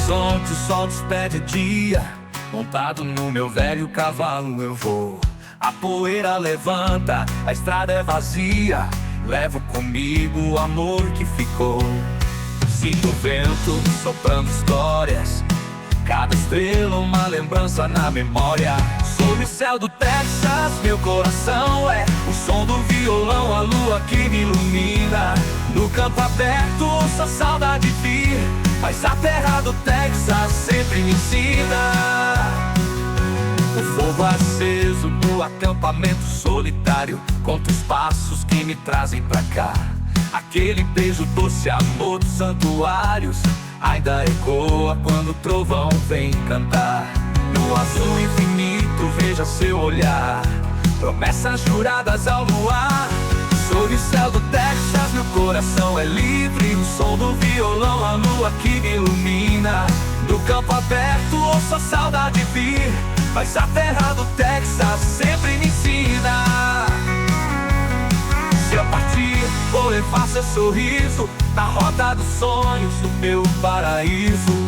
horizonte, o sol despede o dia. Montado no meu velho cavalo eu vou. A poeira levanta, a estrada é vazia. Levo comigo o amor que ficou. Sinto o vento soprando histórias, cada estrela uma lembrança na memória. Sob o céu do Texas, meu coração é o som do violão, a lua que me ilumina. No campo aberto, ouço a saudade vir, mas a terra do Texas sempre me ensina. O fogo aceso no acampamento solitário, conta os passos que me trazem pra cá. Aquele beijo doce, amor dos santuários, ainda ecoa quando o trovão vem cantar. No azul infinito veja seu olhar, promessas juradas ao luar. Sob o céu do Texas meu coração é livre, o som do violão, a lua que me ilumina. No campo aberto ouço a saudade vir, mas a terra do Texas sempre me ensina. Se eu partir, vou levar seu sorriso na rota dos sonhos do meu paraíso.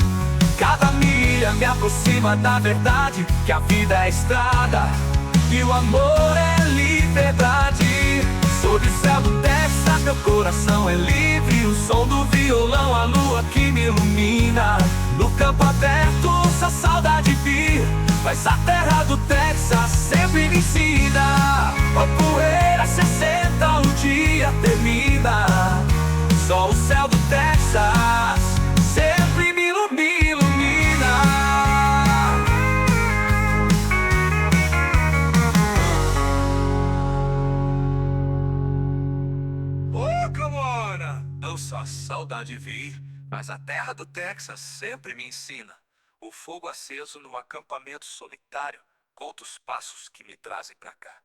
Cada milha me aproxima da verdade, que a vida é estrada e o amor é liberdade. Sob o céu do Texas meu coração é livre, o som do violão, a lua que me ilumina. No campo aberto ouço a saudade vir, mas a terra do Texas sempre me ensina. A poeira se assenta, o dia termina. Só o céu do Texas sempre me ilumina. Oh, come on! Ouço a saudade vir, mas a terra do Texas sempre me ensina. O fogo aceso no acampamento solitário, conta os passos que me trazem pra cá.